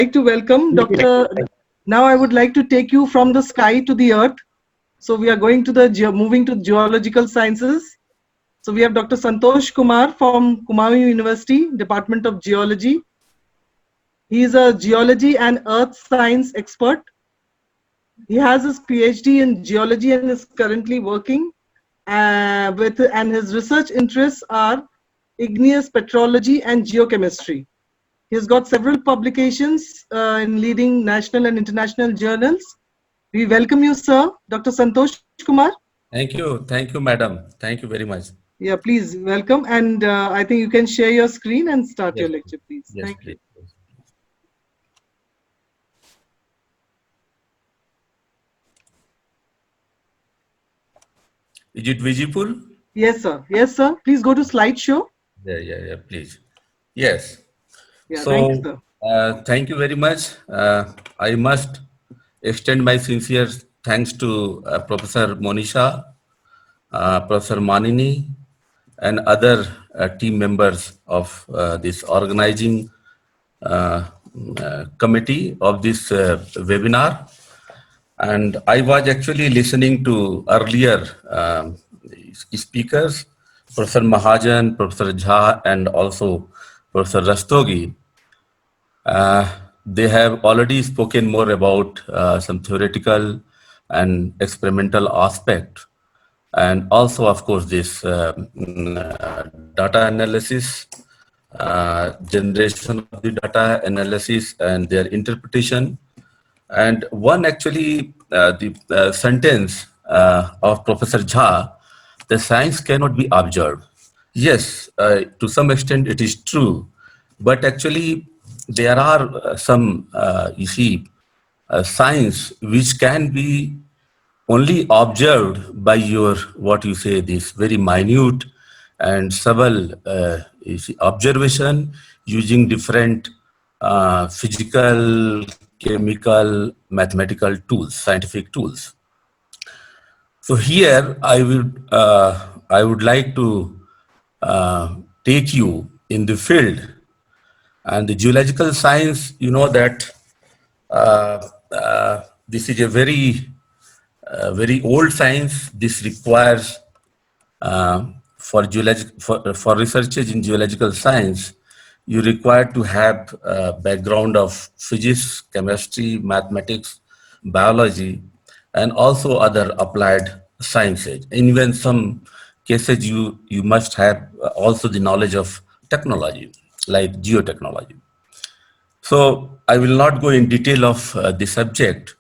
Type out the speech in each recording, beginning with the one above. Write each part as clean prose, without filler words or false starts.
like to welcome Dr. Now I would like to take you from the sky to the earth. So we are going to the moving to geological sciences. So we have Dr. Santosh Kumar from Kumar University, Department of Geology. He is a geology and earth science expert. He has his PhD in geology and is currently working and his research interests are igneous petrology and geochemistry. He's got several publications in leading national and international journals. We welcome you, sir, Dr. Santosh Kumar. Thank you, madam. Thank you very much. Yeah, please welcome. And I think you can share your screen and start your Yes, lecture, please. yes, Thank you. please. Yes. Is it visible? Yes, sir. Yes, sir. Please go to slideshow. Yeah, please. Yes. Yeah, thank you, So, sir. thank you very much. I must extend my sincere thanks to Professor Monisha, Professor Manini, and other team members of this organizing uh, committee of this webinar. And I was actually listening to earlier speakers, Professor Mahajan, Professor Jha, and also Professor Rastogi. They have already spoken more about some theoretical and experimental aspect, and also, of course, this data analysis, generation of the data analysis, and their interpretation. And one actually, the sentence of Professor Jha, the science cannot be observed. Yes, to some extent it is true, but actually there are some, you see, science which can be only observed by your, what you say, this very minute and subtle you see, observation using different physical, chemical, mathematical tools, scientific tools. So here I would like to take you in the field and the geological science. You know that this is a very old science. This requires for researchers in geological science, you require to have a background of physics, chemistry, mathematics, biology, and also other applied sciences. In even some cases, you must have also the knowledge of technology, like geotechnology. So I will not go in detail of the subject,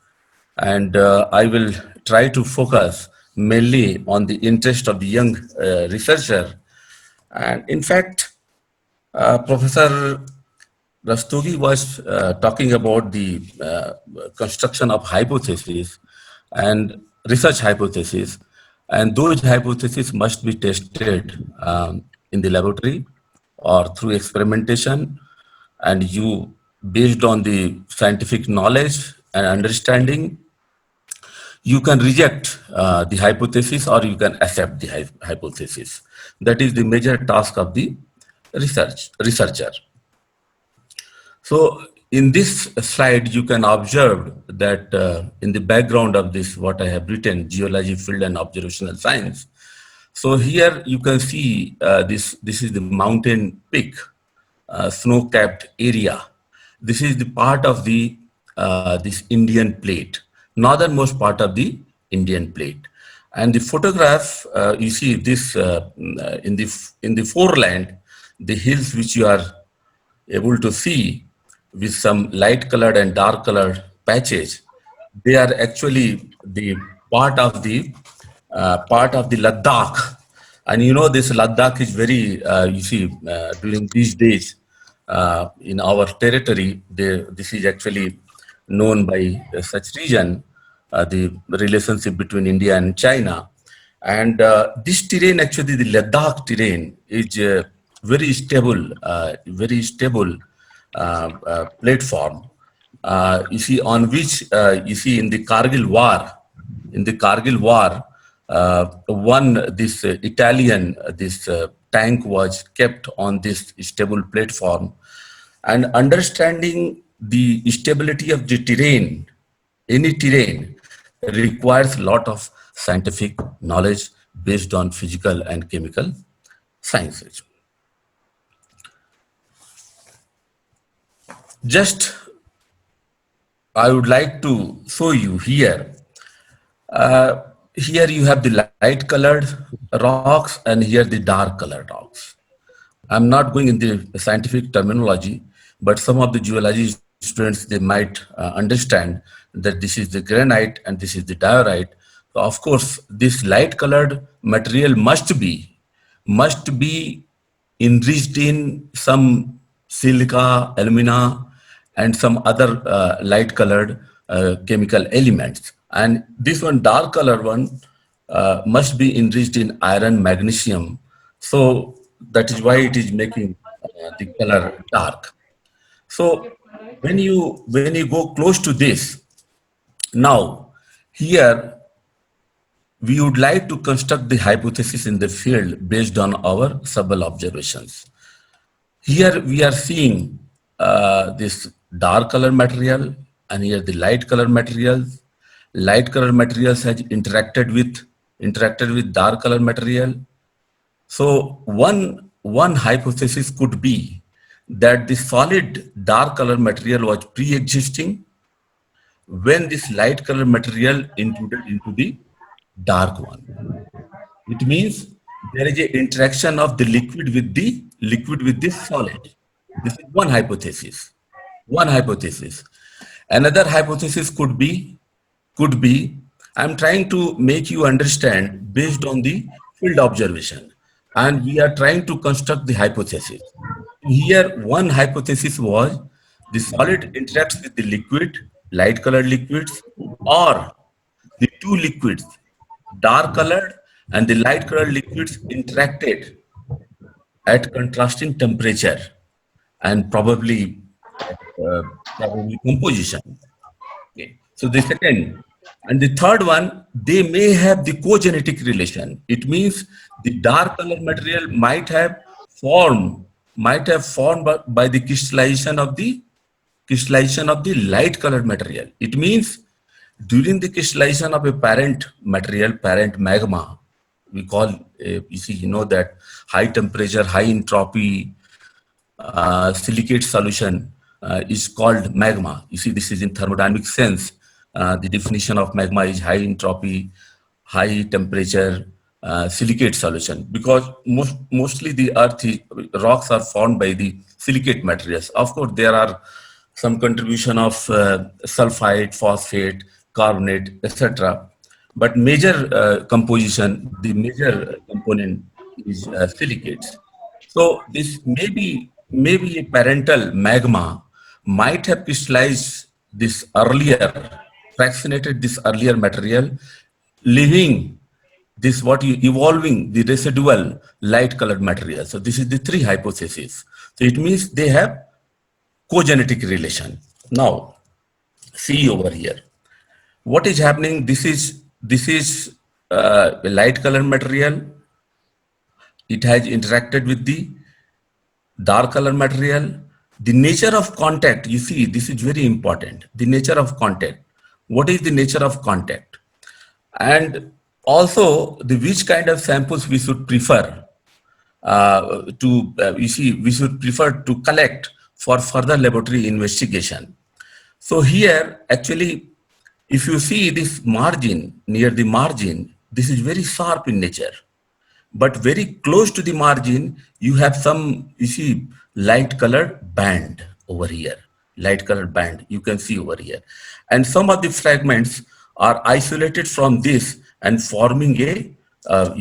and I will try to focus mainly on the interest of the young researcher. And in fact, Professor Rastogi was talking about the construction of hypotheses and research hypotheses, and those hypotheses must be tested in the laboratory or through experimentation, and you, based on the scientific knowledge and understanding, you can reject the hypothesis or you can accept the hypothesis. That is the major task of the researcher. So in this slide, you can observe that in the background of this, what I have written, geology, field and observational science. So here you can see this is the mountain peak, snow-capped area. This is the part of the this Indian plate, northernmost part of the Indian plate. And the photograph, you see this in the foreland, the hills which you are able to see with some light colored and dark colored patches, they are actually the part of the Ladakh. And you know, this Ladakh is very, you see, during these days in our territory, this is actually known by such region, the relationship between India and China. And this terrain, actually, the Ladakh terrain, is very stable platform. You see, on which you see in the Kargil War, one this Italian this tank was kept on this stable platform, and understanding the stability of the terrain, any terrain, requires a lot of scientific knowledge based on physical and chemical sciences. Just I would like to show you here. Here you have the light colored rocks and here the dark colored rocks. I'm not going in the scientific terminology, but some of the geology students, they might understand that this is the granite and this is the diorite. So of course, this light colored material must be enriched in some silica, alumina, and some other light colored chemical elements. And this one, dark color one, must be enriched in iron, magnesium. So that is why it is making the color dark. So when you go close to this, now here we would like to construct the hypothesis in the field based on our several observations. Here we are seeing this dark color material and here the light color materials. Light color materials has interacted with dark color material. So one hypothesis could be that the solid dark color material was pre-existing when this light color material intruded into the dark one. It means there is a interaction of the liquid with the solid. This is one hypothesis. One hypothesis. Another hypothesis could be I'm trying to make you understand based on the field observation, and we are trying to construct the hypothesis. Here, one hypothesis was the solid interacts with the liquid, light colored liquids, or the two liquids, dark colored and the light colored liquids, interacted at contrasting temperature and probably composition. Okay. So the second and the third one, they may have the cogenetic relation. It means the dark color material formed might have formed by the crystallization of the light colored material. It means during the crystallization of a parent material, parent magma, we call, you know that high temperature, high entropy silicate solution is called magma. You see, this is in thermodynamic sense. The definition of magma is high entropy, high temperature silicate solution, because mostly the rocks are formed by the silicate materials. Of course, there are some contribution of sulfide, phosphate, carbonate, etc. But major the major component is silicates. So this maybe a parental magma might have crystallized this earlier, fractionated this earlier material, leaving this what you evolving the residual light colored material. So this is the three hypotheses. So it means they have cogenetic relation. Now see over here. What is happening? This is a light colored material. It has interacted with the dark color material. The nature of contact, you see, this is very important. The nature of contact. What is the nature of contact? And also the which kind of samples we should prefer we should prefer to collect for further laboratory investigation. So here, actually, if you see this margin, near the margin, this is very sharp in nature. But very close to the margin, you have some, you see, light colored band over here. Light colored band, you can see over here. And some of the fragments are isolated from this and forming you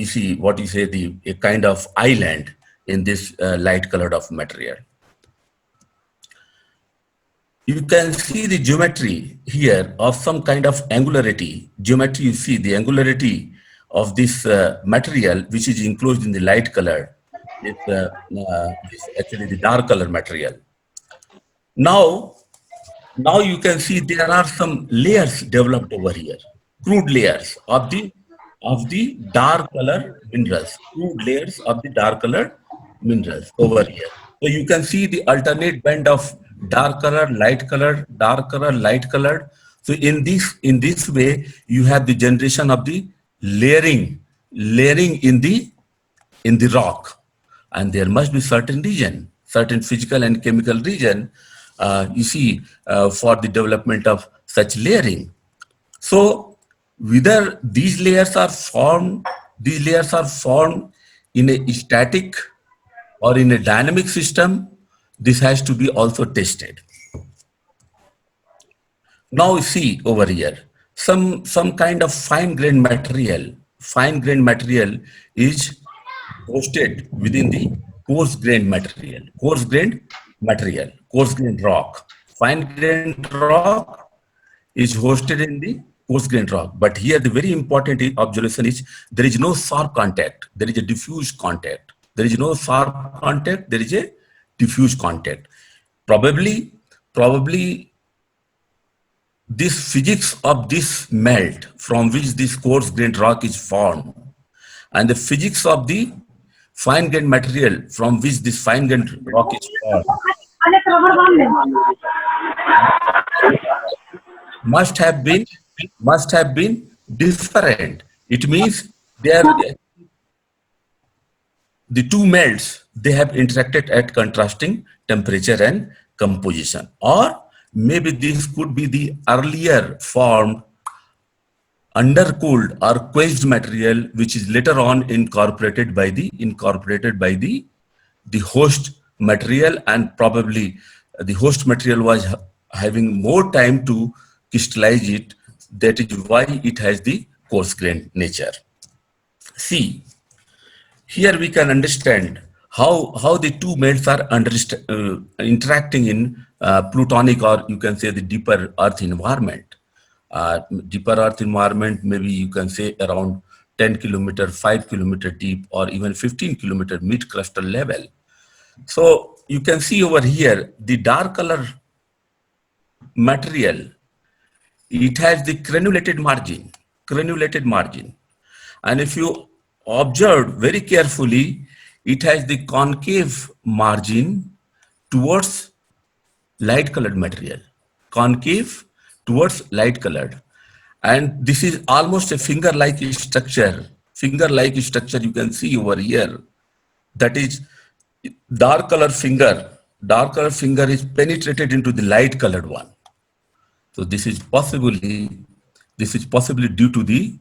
see, what you say, a kind of island in this light colored of material. You can see the geometry here of some kind of angularity. Geometry, you see the angularity of this material, which is enclosed in the light color. It's actually the dark color material. Now you can see there are some layers developed over here, crude layers of the dark color minerals, crude layers of the dark color minerals over here. So you can see the alternate band of dark color, light color, dark color, light colored. So in this way, you have the generation of the layering in the rock, and there must be certain region, certain physical and chemical region, you see, for the development of such layering. So whether these layers are formed in a static or in a dynamic system, this has to be also tested. Now you see over here, some kind of fine grained material. Fine grained material is hosted within the coarse grained rock. Fine grained rock is hosted in the coarse grained rock. But here the very important observation is there is no sharp contact. There is a diffuse contact. There is no sharp contact. There is a diffuse contact. Probably, probably this physics of this melt from which this coarse grained rock is formed, and the physics of the fine grained material from which this fine grained rock is formed must have been must have been different. It means they are the two melts, they have interacted at contrasting temperature and composition, or maybe this could be the earlier formed undercooled or quenched material which is later on incorporated by the host material, and probably the host material was having more time to crystallize it. That is why it has the coarse grained nature. See, here we can understand how the two melts are interacting in plutonic, or you can say the deeper earth environment. Deeper earth environment, maybe you can say around 10 kilometer, 5 kilometer deep, or even 15-kilometer mid crustal level. So you can see over here the dark color material, it has the granulated margin. And if you observe very carefully, it has the concave margin towards light colored material, concave towards light colored. And this is almost a finger-like structure you can see over here. That is dark color finger. Dark color finger is penetrated into the light colored one. So this is possibly due to the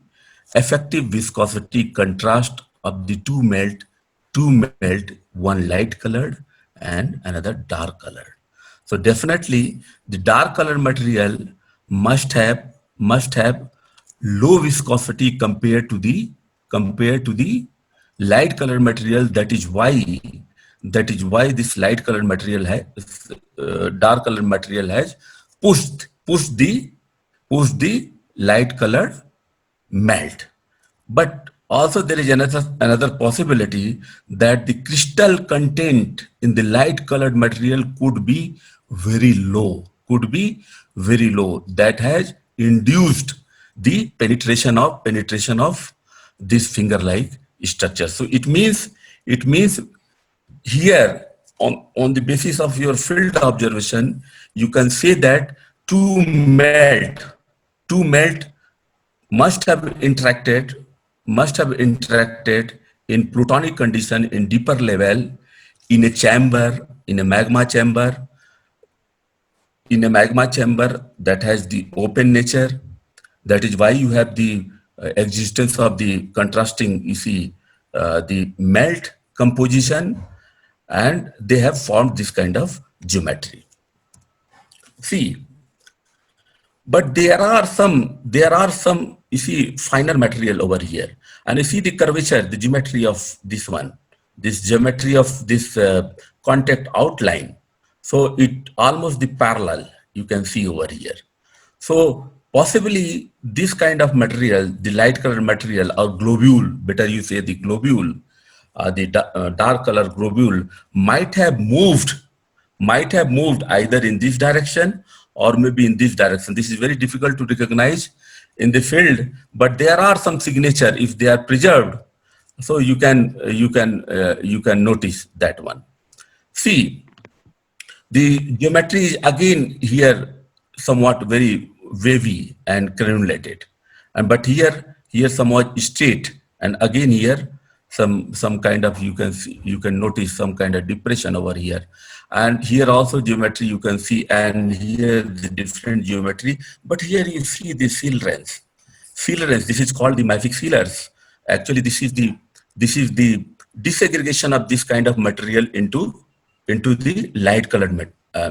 effective viscosity contrast of the two melt, one light colored and another dark colored. So definitely the dark colored material must have low viscosity compared to the light colored material. That is why this light colored material has dark colored material has pushed the light colored melt. But also there is another possibility that the crystal content in the light colored material could be very low, that has induced the penetration of this finger like structure. So it means here, on the basis of your field observation, you can say that two melt must have interacted in plutonic condition in deeper level, in a chamber, in a magma chamber that has the open nature. That is why you have the existence of the contrasting, you see, the melt composition, and they have formed this kind of geometry. See, but there are some, you see, finer material over here, and you see the curvature, the geometry of this geometry of this contact outline. So it almost the parallel you can see over here. So possibly this kind of material, the light color material or globule, better you say the globule, dark color globule might have moved either in this direction or maybe in this direction. This is very difficult to recognize in the field, but there are some signature if they are preserved. So you can notice that one. See, The geometry is again here somewhat very wavy and granulated, and but here somewhat straight, and again here some kind of, you can see, you can notice some kind of depression over here, and here also geometry you can see, and here the different geometry, but here you see the seal range. Sealers, this is called the mafic sealers. Actually, this is the disaggregation of this kind of material into the light colored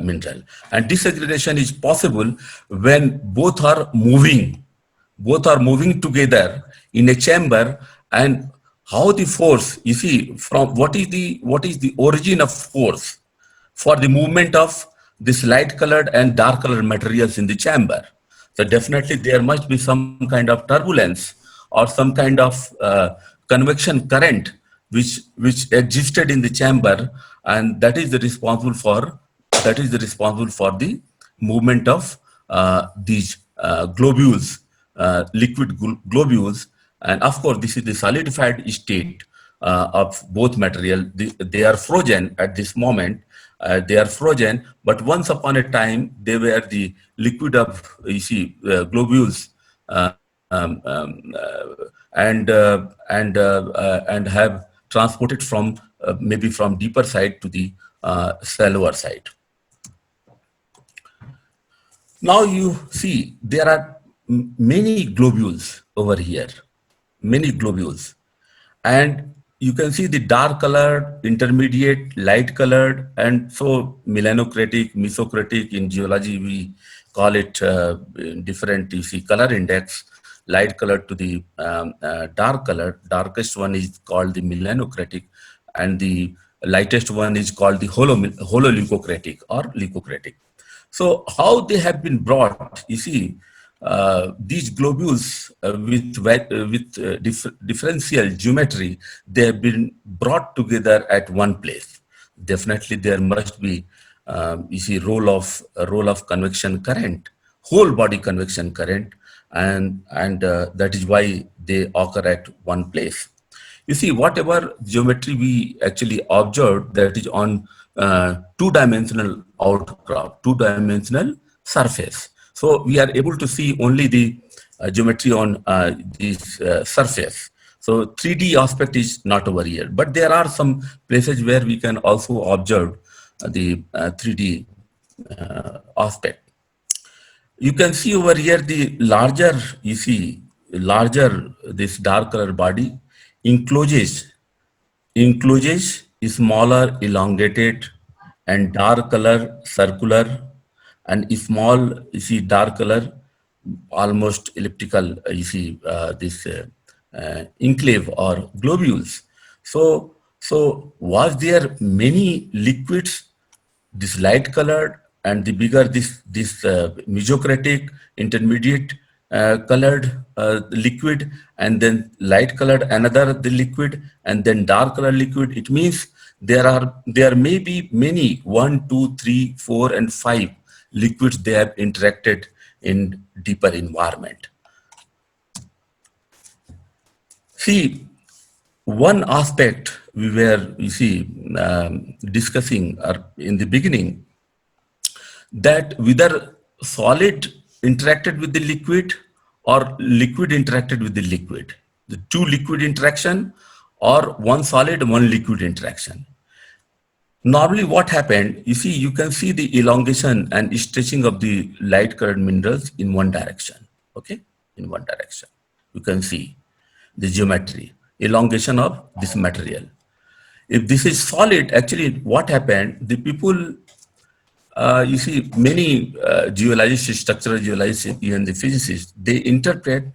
mineral. And disaggregation is possible when both are moving together in a chamber, and how the force, you see, from what is the origin of force for the movement of this light colored and dark colored materials in the chamber. So definitely there must be some kind of turbulence or some kind of convection current which existed in the chamber, and that is the responsible for the movement of these globules, liquid globules. And of course this is the solidified state of both material. They are frozen at this moment. They are frozen, but once upon a time they were the liquid of, you see, globules, and have transported from maybe from deeper side to the shallower side. Now you see there are many globules over here, many globules. And you can see the dark colored, intermediate, light colored, and so melanochromatic, mesochromatic. In geology we call it different, you see, color index. Light colored to the dark colored. Darkest one is called the melanochromatic, and the lightest one is called the hololeucochromatic or leucochromatic. So how they have been brought, you see, these globules with differential geometry, they have been brought together at one place. Definitely there must be, you see, role of convection current, whole body convection current, and that is why they occur at one place. You see, whatever geometry we actually observed, that is on two-dimensional outcrop, two-dimensional surface. So we are able to see only the geometry on this surface. So 3D aspect is not over here, but there are some places where we can also observe the 3D aspect. You can see over here the larger, you see, larger this dark color body encloses smaller, elongated, and dark color, circular, and small, you see, dark color, almost elliptical, you see, this enclave or globules. So was there many liquids, this light colored, and the bigger this mesochromatic, intermediate colored liquid, and then light colored another the liquid, and then dark colored liquid? It means there may be many, 1, 2, 3, 4, and 5 liquids they have interacted in deeper environment. See, one aspect we were, you see, discussing in the beginning, that whether solid interacted with the liquid or liquid interacted with the liquid, the two liquid interaction, or one solid, one liquid interaction. Normally what happened, you see, you can see the elongation and stretching of the light colored minerals in one direction, okay, in one direction. You can see the geometry, elongation of this material. If this is solid, actually what happened, the people, you see, many geologists, structural geologists, even the physicists, they interpret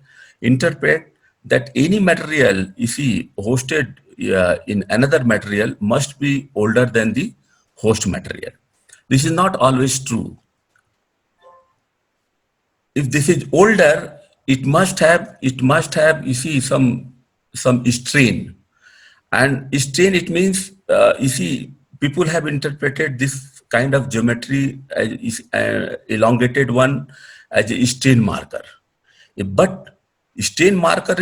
that any material, you see, hosted in another material must be older than the host material. This is not always true. If this is older, it must have, you see, some strain. And strain, it means, you see, people have interpreted this kind of geometry as elongated one as a strain marker. But strain marker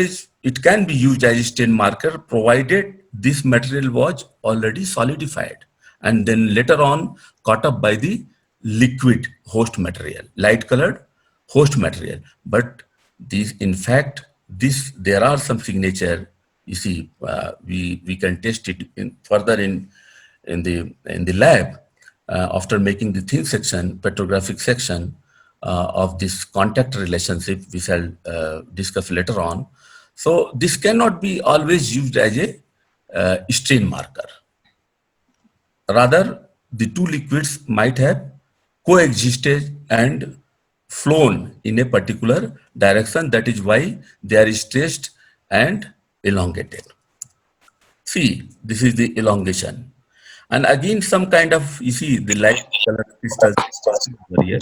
it can be used as a strain marker provided this material was already solidified and then later on caught up by the liquid host material, light colored host material. But these, in fact, this there are some signature. You see, we can test it in further in the lab after making the thin section, petrographic section of this contact relationship, we shall discuss later on. So this cannot be always used as a strain marker. Rather, the two liquids might have coexisted and flown in a particular direction. That is why they are stressed and elongated. See, this is the elongation. And again, some kind of, you see, the light color crystals over here.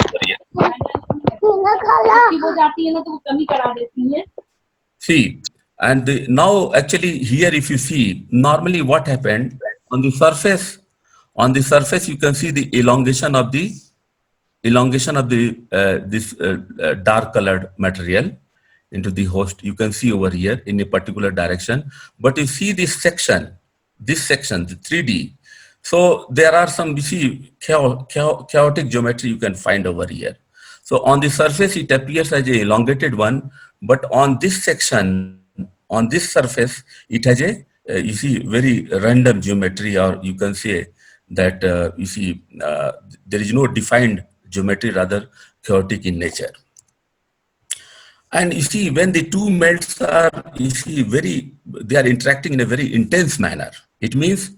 See, and now actually here, if you see, normally what happened on the surface, you can see the elongation of the this dark colored material into the host. You can see over here in a particular direction, but you see this section, the 3D. So there are some, you see, chaotic geometry you can find over here. So on the surface it appears as a elongated one, but on this section, on this surface, it has a you see very random geometry, or you can say that you see there is no defined geometry, rather chaotic in nature. And you see, when the two melts are, you see, they are interacting in a very intense manner. It means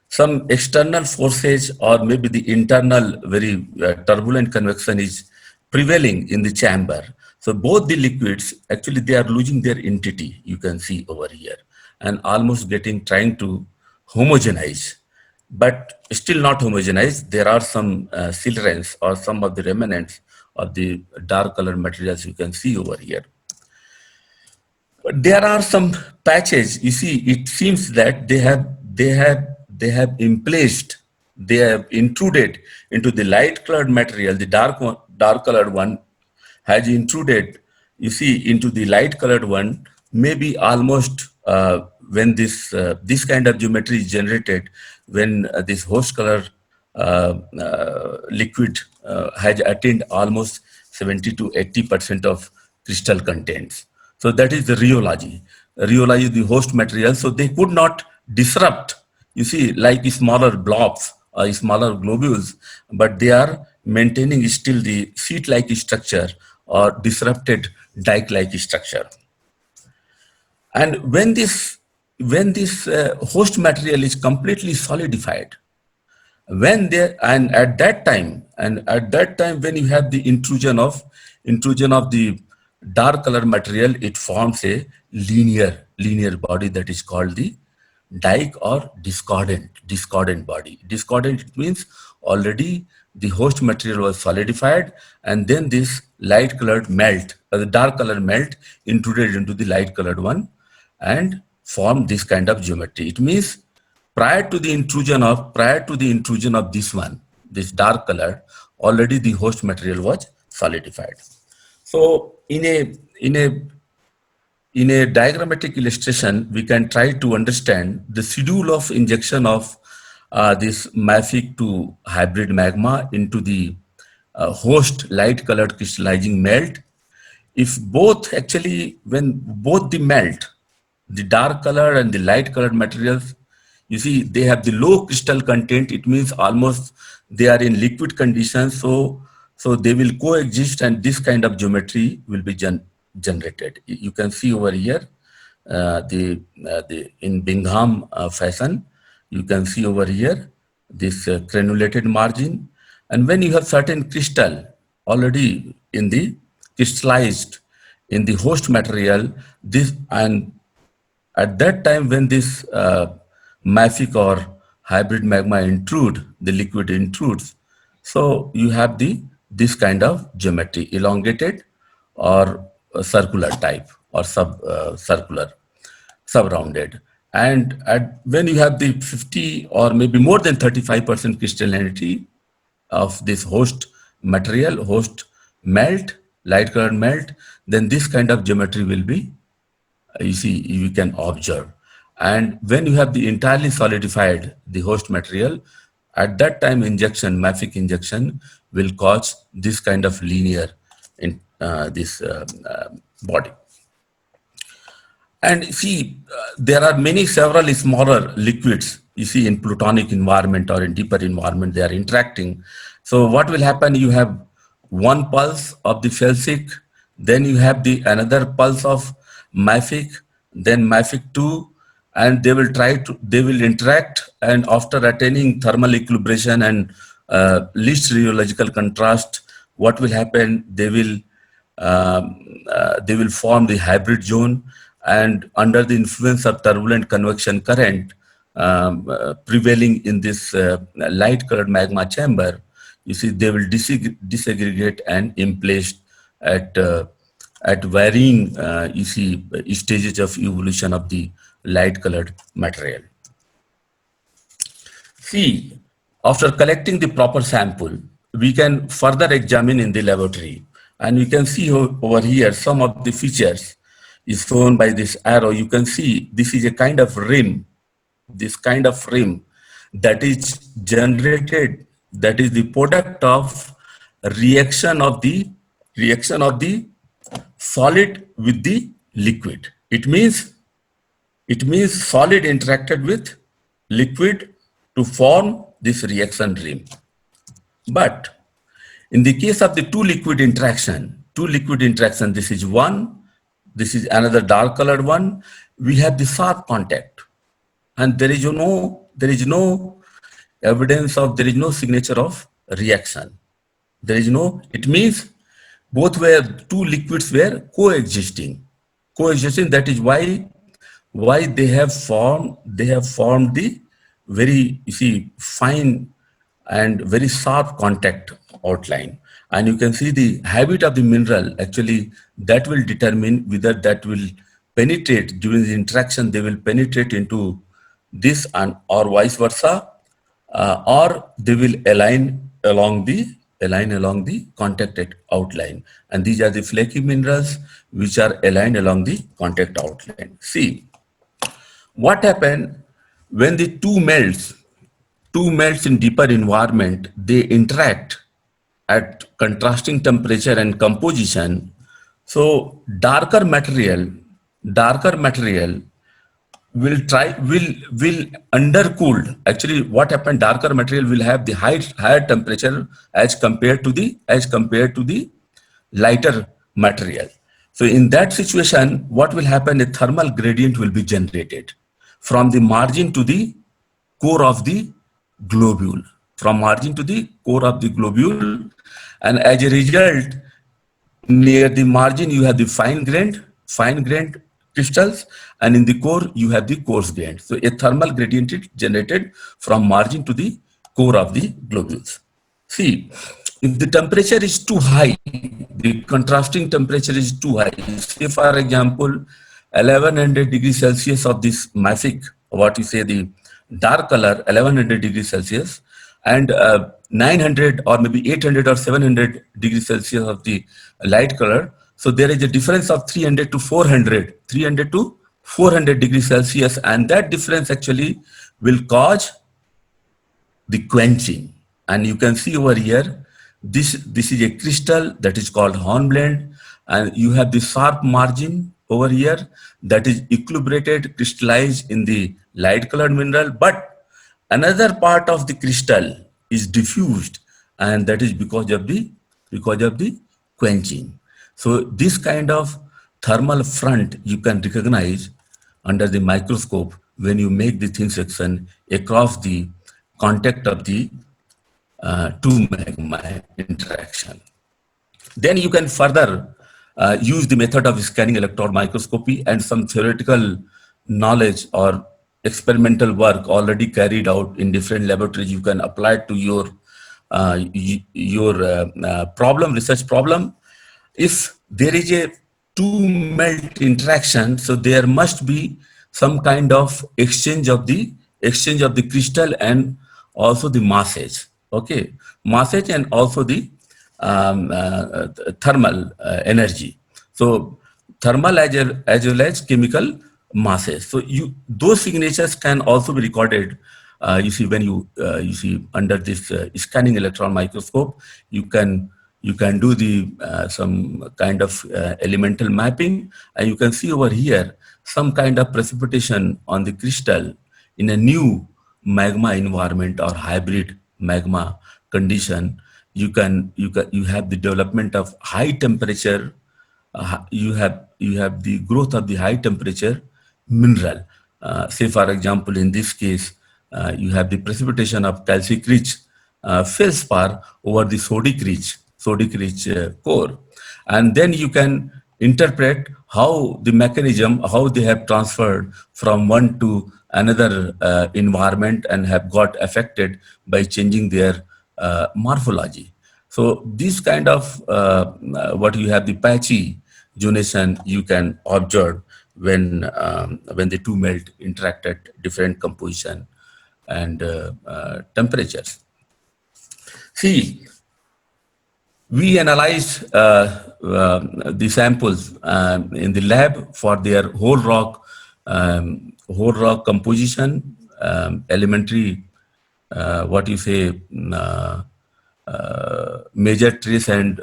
some external forces or maybe the internal very turbulent convection is prevailing in the chamber. So both the liquids, actually they are losing their entity, you can see over here, and almost trying to homogenize, but still not homogenized. There are some silhouettes or some of the remnants of the dark color materials you can see over here. But there are some patches. You see, it seems that they have emplaced, they have intruded into the light colored material. The dark colored one has intruded, you see, into the light colored one. Maybe almost when this kind of geometry is generated, when this host color liquid has attained almost 70 to 80% of crystal contents. So that is the rheology. Rheology is the host material. So they could not disrupt, you see, like smaller blobs or smaller globules, but they are maintaining still the sheet-like structure or disrupted dike-like structure. And when this host material is completely solidified, when there and at that time when you have the intrusion of the dark color material, it forms a linear body that is called the dike or discordant body. Discordant, it means already the host material was solidified, and then this light colored melt, or the dark color melt, intruded into the light colored one and formed this kind of geometry. It means prior to the intrusion of this one, this dark color, already the host material was solidified. So in a diagrammatic illustration, we can try to understand the schedule of injection of this mafic to hybrid magma into the host light colored crystallizing melt. If both actually, when both the melt, the dark color and the light colored materials, you see, they have the low crystal content, it means almost they are in liquid conditions. So they will coexist, and this kind of geometry will be generated. You can see over here the in Bingham fashion. You can see over here this granulated margin, and when you have certain crystal already in the crystallized in the host material, this, and at that time when this mafic or hybrid magma the liquid intrudes, so you have this kind of geometry, elongated or circular type, or circular, sub-rounded. And when you have the 50 or maybe more than 35% crystallinity of this host material, host melt, light colored melt, then this kind of geometry will be, you see, you can observe. And when you have the entirely solidified the host material, At that time, injection, mafic injection, will cause this kind of linear in this body. And see, there are many several smaller liquids, you see, in plutonic environment or in deeper environment, they are interacting. So what will happen, you have one pulse of the felsic, then you have the another pulse of mafic, then mafic 2, and they will they will interact, and after attaining thermal equilibration and least rheological contrast, what will happen, they will form the hybrid zone, and under the influence of turbulent convection current prevailing in this light colored magma chamber, you see they will disaggregate and emplaced at at varying you see stages of evolution of the light colored material. See, after collecting the proper sample, we can further examine in the laboratory, and we can see over here some of the features is shown by this arrow. You can see this is a kind of rim, this kind of rim that is generated, that is the product of reaction of the solid with the liquid. It means solid interacted with liquid to form this reaction rim. But in the case of the two liquid interaction, this is one, this is another dark colored one, we have the sharp contact, and there is no evidence of, there is no signature of reaction. There is no, it means two liquids were coexisting. That is why they have formed the very, you see, fine and very sharp contact outline. And you can see the habit of the mineral, actually that will determine whether that will penetrate during the interaction, they will penetrate into this and or vice versa, or they will align along the contacted outline. And these are the flaky minerals which are aligned along the contact outline. See, what happened when the two melts in deeper environment, they interact at contrasting temperature and composition. So darker material will undercooled. Actually what happened, darker material will have the higher temperature as compared to the lighter material. So in that situation, what will happen, a thermal gradient will be generated from the margin to the core of the globule, from margin to the core of the globule. And as a result, near the margin you have the fine grained crystals, and in the core you have the coarse grained. So a thermal gradient is generated from margin to the core of the globules. See, if the temperature is too high, the contrasting temperature is too high, say for example 1100 degrees Celsius of this mafic, what you say the dark color, 1100 degrees Celsius, and 900 or maybe 800 or 700 degrees Celsius of the light color. So there is a difference of 300 to 400 degrees Celsius, and that difference actually will cause the quenching. And you can see over here, this is a crystal that is called hornblende, and you have the sharp margin over here that is equilibrated, crystallized in the light colored mineral, but another part of the crystal is diffused, and that is because of the quenching. So this kind of thermal front you can recognize under the microscope when you make the thin section across the contact of the two magma interaction. Then you can further use the method of scanning electron microscopy, and some theoretical knowledge or experimental work already carried out in different laboratories. You can apply it to your research problem. If there is a two melt interaction, so there must be some kind of exchange of the crystal and also the massage. Okay, massage and also the thermal energy. So thermal as well as chemical masses. So those signatures can also be recorded You see, when you see under this scanning electron microscope, you can do the some kind of elemental mapping, and you can see over here some kind of precipitation on the crystal in a new magma environment or hybrid magma condition. You have the development of high temperature. You have the growth of the high temperature mineral. Say for example, in this case, you have the precipitation of calcic rich feldspar over the sodic rich core, and then you can interpret how the mechanism, how they have transferred from one to another environment and have got affected by changing their morphology. So this kind of what you have the patchy zonation you can observe when the two melt interact at different composition and temperatures. See, we analyze the samples in the lab for their whole rock composition, elementary, what you say, major trace and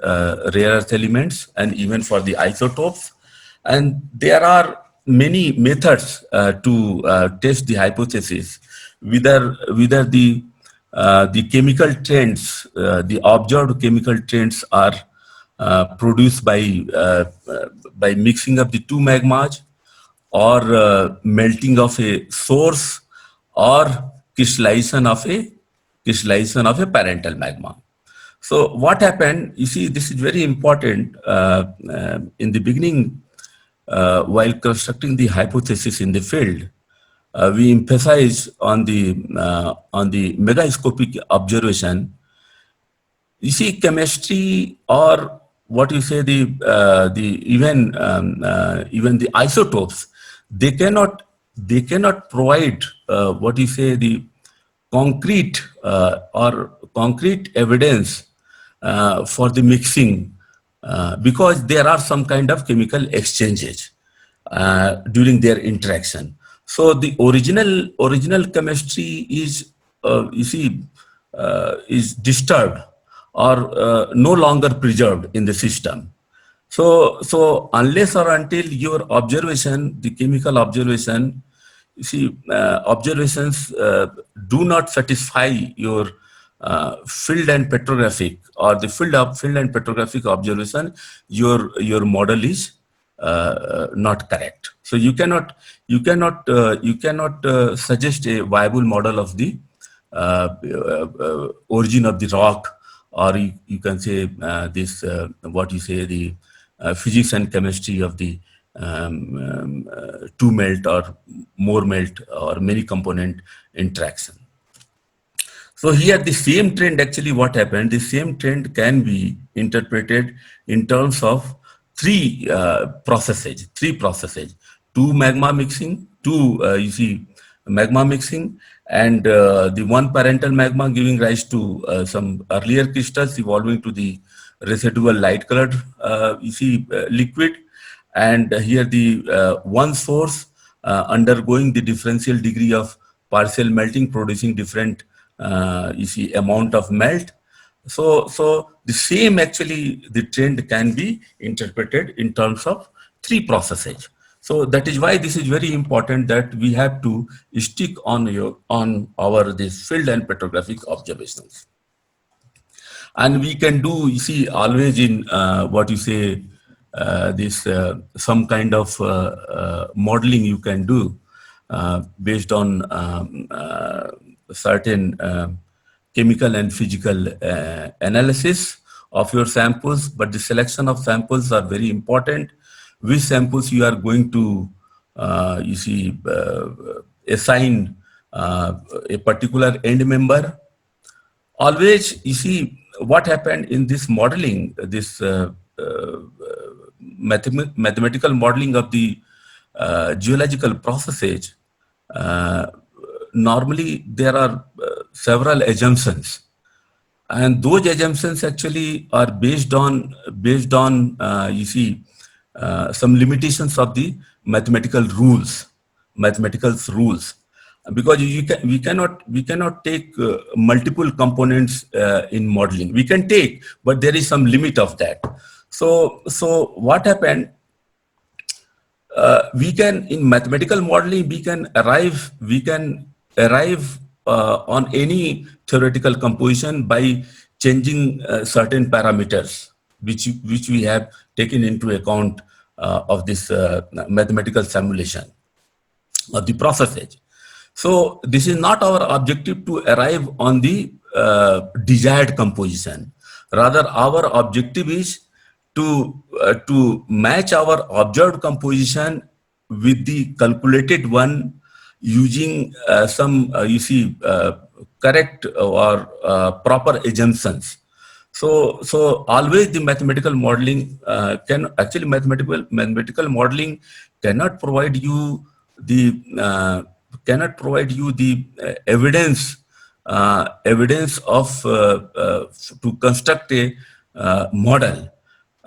rare earth elements, and even for the isotopes. And there are many methods to test the hypothesis, whether the chemical trends, the observed chemical trends are produced by mixing up the two magmas, or melting of a source, or crystallization of a parental magma. So what happened, you see, this is very important. In the beginning, while constructing the hypothesis in the field, we emphasize on the megascopic observation. You see, chemistry, or what you say, the even the isotopes, they cannot provide what you say, the concrete or concrete evidence for the mixing, because there are some kind of chemical exchanges during their interaction. So the original chemistry is, you see, is disturbed, or no longer preserved in the system. So unless or until your observation, the chemical observation, you see, observations do not satisfy your field and petrographic, or the field and petrographic observation, your model is not correct. So you cannot suggest a viable model of the origin of the rock, or you can say this what you say, the physics and chemistry of the two melt or more melt or many component interaction. So here the same trend, actually what happened, the same trend can be interpreted in terms of three processes, two magma mixing, you see, magma mixing, and the one parental magma giving rise to some earlier crystals evolving to the residual light colored, you see, liquid, and here the one source undergoing the differential degree of partial melting, producing different you see, amount of melt. So the same, actually the trend can be interpreted in terms of three processes. So that is why this is very important that we have to stick on our this field and petrographic observations. And we can do, you see, always in what you say, this some kind of modeling you can do based on certain chemical and physical analysis of your samples. But the selection of samples are very important. Which samples you are going to you see, assign a particular end member. Always, you see, what happened in this modeling, this mathematical modeling of the geological processes, normally there are several assumptions, and those assumptions actually are based on you see, some limitations of the mathematical rules. because we cannot take multiple components in modeling. We can take, but there is some limit of that. So what happened, we can, in mathematical modeling, we can arrive on any theoretical composition by changing certain parameters which we have taken into account of this mathematical simulation of the process edge. So this is not our objective to arrive on the desired composition. Rather, our objective is to match our observed composition with the calculated one using some correct or proper assumptions. So always the mathematical modeling mathematical modeling cannot provide you the evidence of to construct a model.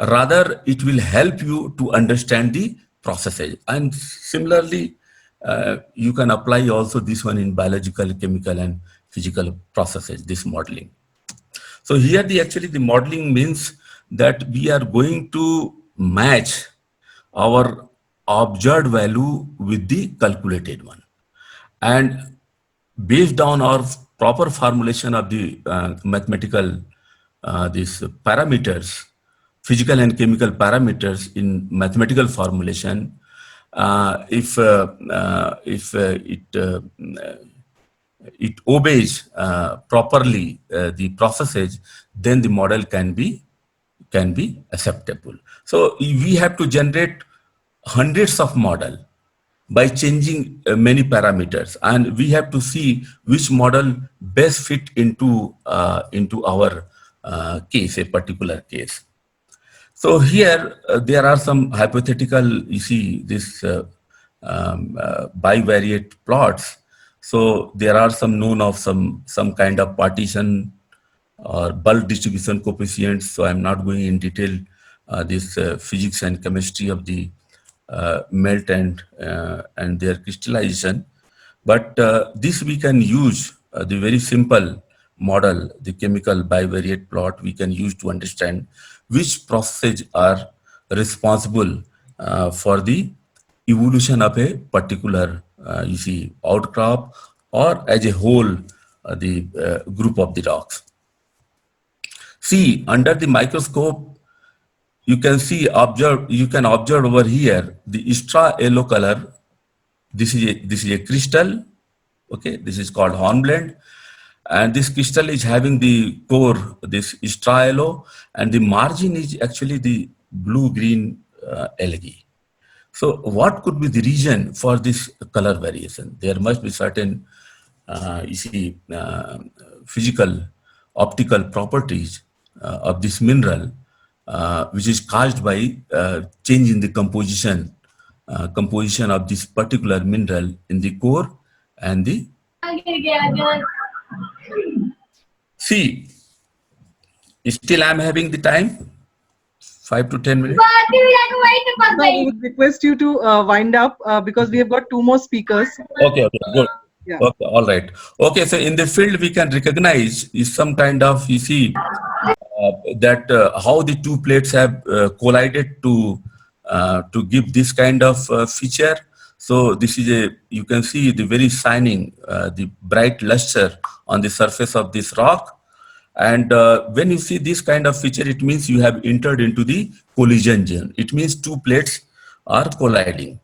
Rather, it will help you to understand the processes. And similarly, you can apply also this one in biological, chemical, and physical processes, this modeling. So here the modeling means that we are going to match our observed value with the calculated one. And based on our proper formulation of the mathematical these parameters, physical and chemical parameters in mathematical formulation, if it obeys properly the processes, then the model can be acceptable. So we have to generate hundreds of model by changing many parameters, and we have to see which model best fit into our case, a particular case. So here there are some hypothetical, you see this bivariate plots. So there are some known of some kind of partition or bulk distribution coefficients. So I'm not going in detail this physics and chemistry of the melt and their crystallization. But this we can use the very simple model, the chemical bivariate plot, we can use to understand which processes are responsible for the evolution of a particular, outcrop, or as a whole, the group of the rocks. See, under the microscope, you can observe over here the straw yellow color. This is a crystal. Okay, this is called hornblende, and this crystal is having the core, this straw yellow, and the margin is actually the blue green algae. So what could be the reason for this color variation? There must be certain physical optical properties of this mineral which is caused by change in the composition of this particular mineral in the core and the see. Still I'm having the time 5 to 10 minutes. Now we would request you to wind up because we have got two more speakers. Okay, good. Yeah. Okay, all right. Okay, so in the field we can recognize is some kind of, that how the two plates have collided to give this kind of feature. So this is you can see the very shining, the bright luster on the surface of this rock. And when you see this kind of feature, it means you have entered into the collision zone. It means two plates are colliding.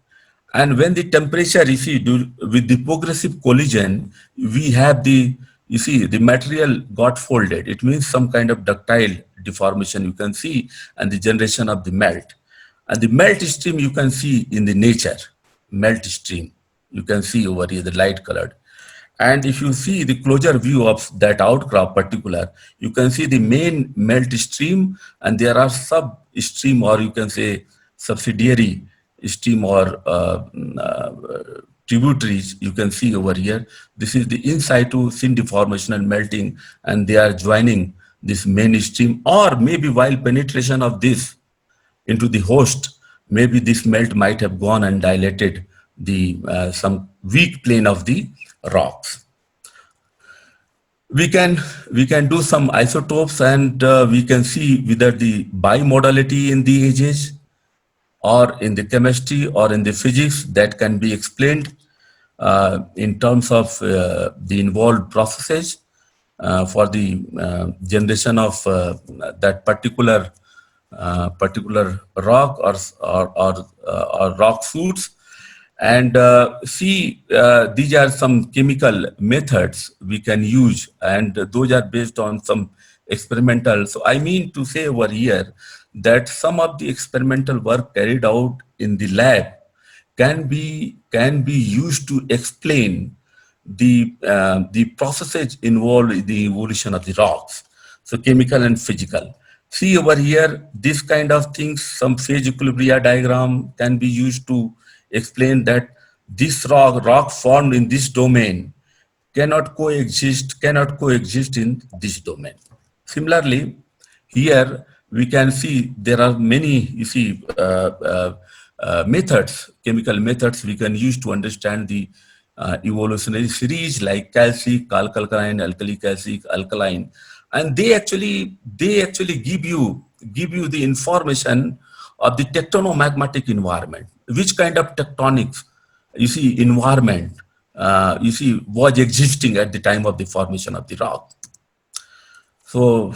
And when the temperature, with the progressive collision, we have the material got folded. It means some kind of ductile deformation you can see, and the generation of the melt. And the melt stream you can see in the nature, melt stream. You can see over here, the light colored. And if you see the closer view of that outcrop particular, you can see the main melt stream, and there are sub stream, or you can say subsidiary stream or tributaries you can see over here. This is the in situ syn deformational melting, and they are joining this main stream, or maybe while penetration of this into the host, maybe this melt might have gone and dilated the some weak plane of the rocks. We can we can do some isotopes, and we can see whether the bimodality in the edges or in the chemistry or in the physics that can be explained in terms of the involved processes for the generation of that particular rock or rock suits. And see, these are some chemical methods we can use, and those are based on some experimental. So I mean to say over here that some of the experimental work carried out in the lab can be used to explain the processes involved in the evolution of the rocks, so chemical and physical. See over here, this kind of things, some phase equilibria diagram can be used to explain that this rock formed in this domain cannot coexist in this domain. Similarly, here we can see there are many, you see, methods, chemical methods we can use to understand the evolutionary series like calcic, alkaline, alkali, calcic, alkaline, and they actually give you the information of the tectonomagmatic environment, which kind of tectonics, you see, environment, you see, was existing at the time of the formation of the rock. So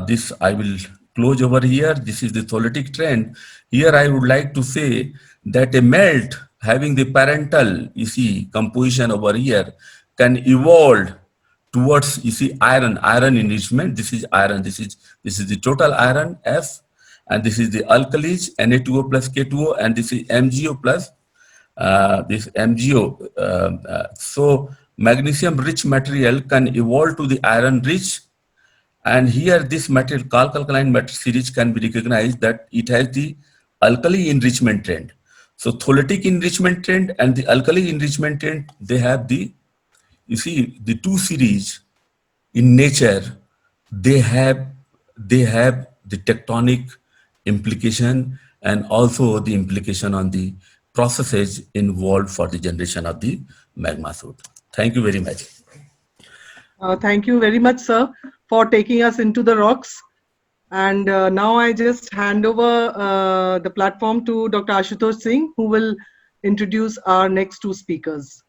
this I will close over here. This is the tholetic trend. Here I would like to say that a melt having the parental, you see, composition over here can evolve towards, you see, iron enrichment. This is iron. This is the total iron F, and this is the alkalis Na2O plus K2O, and this is MgO plus this MgO. So magnesium rich material can evolve to the iron rich, and here this material, alkaline metal series, can be recognized that it has the alkali enrichment trend. So tholetic enrichment trend and the alkali enrichment trend, they have the, you see, the two series in nature, they have the tectonic implication and also the implication on the processes involved for the generation of the magma suit. Thank you very much. Thank you very much, sir, for taking us into the rocks. And now I just hand over the platform to Dr. Ashutosh Singh, who will introduce our next two speakers.